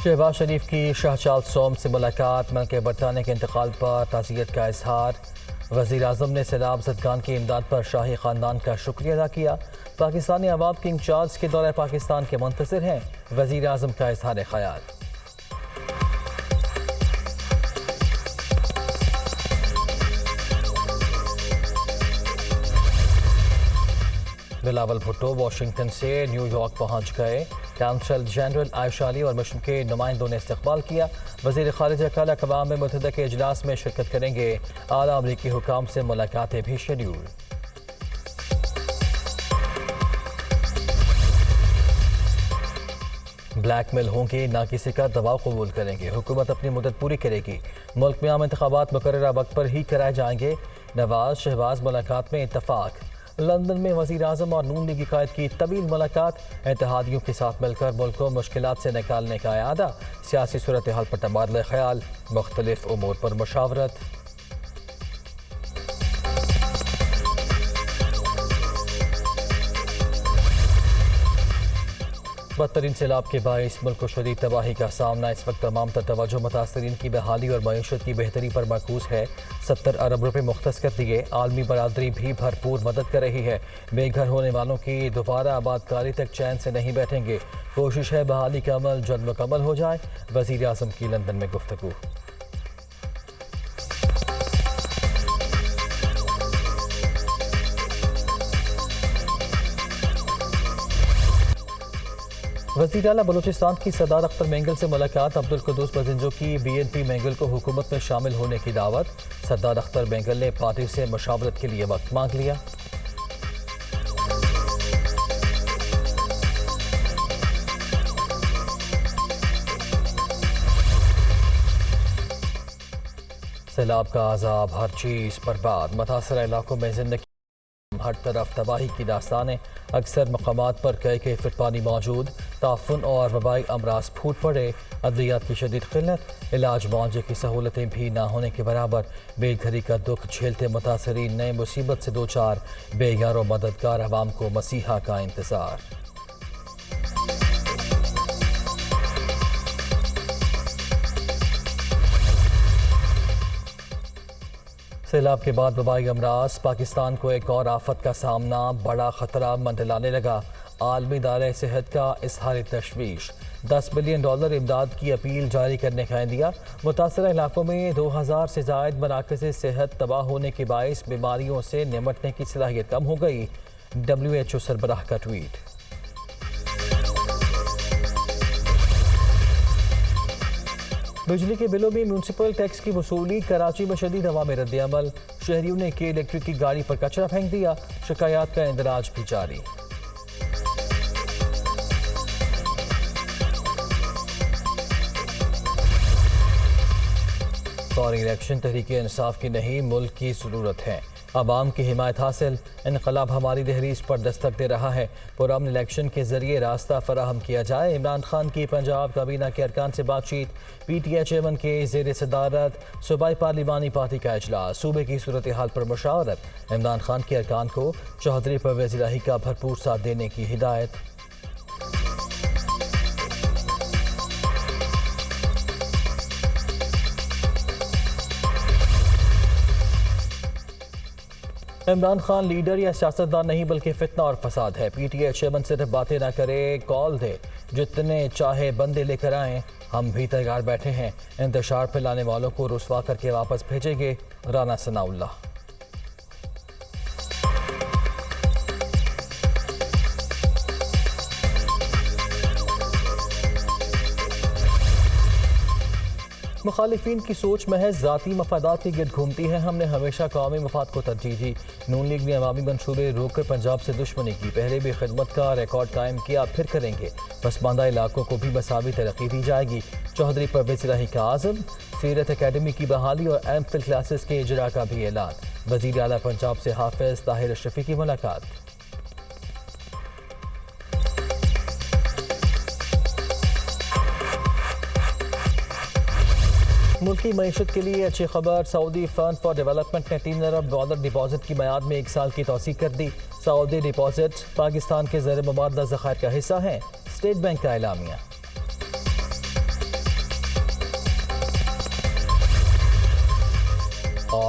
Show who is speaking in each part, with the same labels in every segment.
Speaker 1: شہباز شریف کی شاہ چارلس سوم سے ملاقات، ملکہ برطانیہ کے انتقال پر تعزیت کا اظہار۔ وزیر اعظم نے سیلاب زدگان کی امداد پر شاہی خاندان کا شکریہ ادا کیا۔ پاکستانی عوام کنگ چارلس کے دورہ پاکستان کے منتظر ہیں، وزیر اعظم کا اظہار خیال۔ بلاول بھٹو واشنگٹن سے نیو یارک پہنچ گئے۔ کونسل جنرل عائشہ علی اور مشن کے نمائندوں نے استقبال کیا۔ وزیر خارجہ کل اقوام متحدہ کے اجلاس میں شرکت کریں گے۔ اعلیٰ امریکی حکام سے ملاقاتیں بھی شیڈول۔ بلیک میل ہوں گے، نہ کسی کا دباؤ قبول کریں گے، حکومت اپنی مدت پوری کرے گی، ملک میں عام انتخابات مقررہ وقت پر ہی کرائے جائیں گے۔ نواز شہباز ملاقات میں اتفاق۔ لندن میں وزیر اعظم اور نون لیگی قائد کی طویل ملاقات، اتحادیوں کے ساتھ مل کر ملک کو مشکلات سے نکالنے کا اعادہ، سیاسی صورتحال پر تبادلہ خیال، مختلف امور پر مشاورت۔ بدترین سیلاب کے باعث ملک کو شدید تباہی کا سامنا۔ اس وقت تمام تر توجہ متاثرین کی بحالی اور معیشت کی بہتری پر مرکوز ہے۔ 70 ارب روپے مختص کر دیے۔ عالمی برادری بھی بھرپور مدد کر رہی ہے۔ بے گھر ہونے والوں کی دوبارہ آبادکاری تک چین سے نہیں بیٹھیں گے۔ کوشش ہے بحالی کا عمل جلد مکمل ہو جائے۔ وزیر اعظم کی لندن میں گفتگو۔ وزیر اعلیٰ بلوچستان کی سردار اختر مینگل سے ملاقات، عبدالقدوس بزنجو کی BNP مینگل کو حکومت میں شامل ہونے کی دعوت۔ سردار اختر مینگل نے پارٹی سے مشاورت کے لیے وقت مانگ لیا۔ سیلاب کا عذاب، ہر چیز برباد، متاثرہ علاقوں میں زندگی ہر طرف تباہی کی داستانیں، اکثر مقامات پر کئی فٹ پانی موجود، تعفن اور وبائی امراض پھوٹ پڑے، ادویات کی شدید قلت، علاج معالجے کی سہولتیں بھی نہ ہونے کے برابر، بے گھری کا دکھ جھیلتے متاثرین نئے مصیبت سے دوچار، بے یار و مددگار عوام کو مسیحا کا انتظار۔ سیلاب کے بعد وبائی امراض، پاکستان کو ایک اور آفت کا سامنا، بڑا خطرہ منڈلانے لگا۔ عالمی ادارہ صحت کا اظہار تشویش، $10 بلین امداد کی اپیل جاری کرنے کا عندیہ۔ متاثرہ علاقوں میں 2000 سے زائد مراکز صحت تباہ ہونے کے باعث بیماریوں سے نمٹنے کی صلاحیت کم ہو گئی۔ WHO سربراہ کا ٹویٹ۔ بجلی کے بلوں میں میونسپل ٹیکس کی وصولی، کراچی میں شدید ہوا میں رد عمل، شہریوں نے کے الیکٹرک کی گاڑی پر کچرا پھینک دیا، شکایات کا اندراج بھی جاری۔ فوری الیکشن تحریک انصاف کی نہیں، ملک کی ضرورت ہے، عوام کی حمایت حاصل، انقلاب ہماری دہلیز پر دستک دے رہا ہے، پرامن الیکشن کے ذریعے راستہ فراہم کیا جائے۔ عمران خان کی پنجاب کابینہ کے ارکان سے بات چیت، PTI چیئرمین کے زیر صدارت صوبائی پارلیمانی پارٹی کا اجلاس، صوبے کی صورتحال پر مشاورت، عمران خان کے ارکان کو چودھری پرویز الہی کا بھرپور ساتھ دینے کی ہدایت۔ عمران خان لیڈر یا سیاستدان نہیں بلکہ فتنہ اور فساد ہے۔ PTI چیئرمین صرف باتیں نہ کرے، کال دے، جتنے چاہے بندے لے کر آئیں، ہم بھی تیار بیٹھے ہیں، انتشار پھیلانے والوں کو رسوا کر کے واپس بھیجیں گے۔ رانا ثناء اللہ۔ مخالفین کی سوچ محض ذاتی مفادات کے گرد گھومتی ہے، ہم نے ہمیشہ قومی مفاد کو ترجیح دی۔ نون لیگ نے عوامی منصوبے روک کر پنجاب سے دشمنی کی، پہلے بھی خدمت کا ریکارڈ قائم کیا، پھر کریں گے، پسماندہ علاقوں کو بھی مساوی ترقی دی جائے گی۔ چودھری پرویز الہی کا عزم، سیرت اکیڈمی کی بحالی اور MPhil کلاسز کے اجراء کا بھی اعلان۔ وزیر اعلیٰ پنجاب سے حافظ طاہر اشرفی کی ملاقات۔ ملکی معیشت کے لیے اچھی خبر، سعودی فنڈ فار ڈیولپمنٹ نے $3 ارب ڈپازٹ کی میعاد میں 1 سال کی توسیع کر دی۔ سعودی ڈپازٹ پاکستان کے زیر مبادلہ ذخائر کا حصہ ہیں، اسٹیٹ بینک کا اعلامیہ۔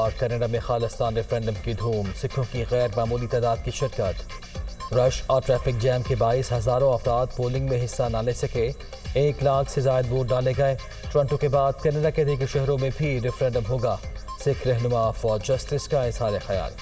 Speaker 1: اور کینیڈا میں خالصتان ریفرینڈم کی دھوم، سکھوں کی غیر معمولی تعداد کی شرکت۔ رش اور ٹریفک جیم کے باعث ہزاروں افراد پولنگ میں حصہ نہ لے سکے، 1 لاکھ سے زائد ووٹ ڈالے گئے۔ ٹورنٹو کے بعد کینیڈا کے دیگر شہروں میں بھی ریفرینڈم ہوگا، سکھ رہنما فار جسٹس کا اظہار خیال۔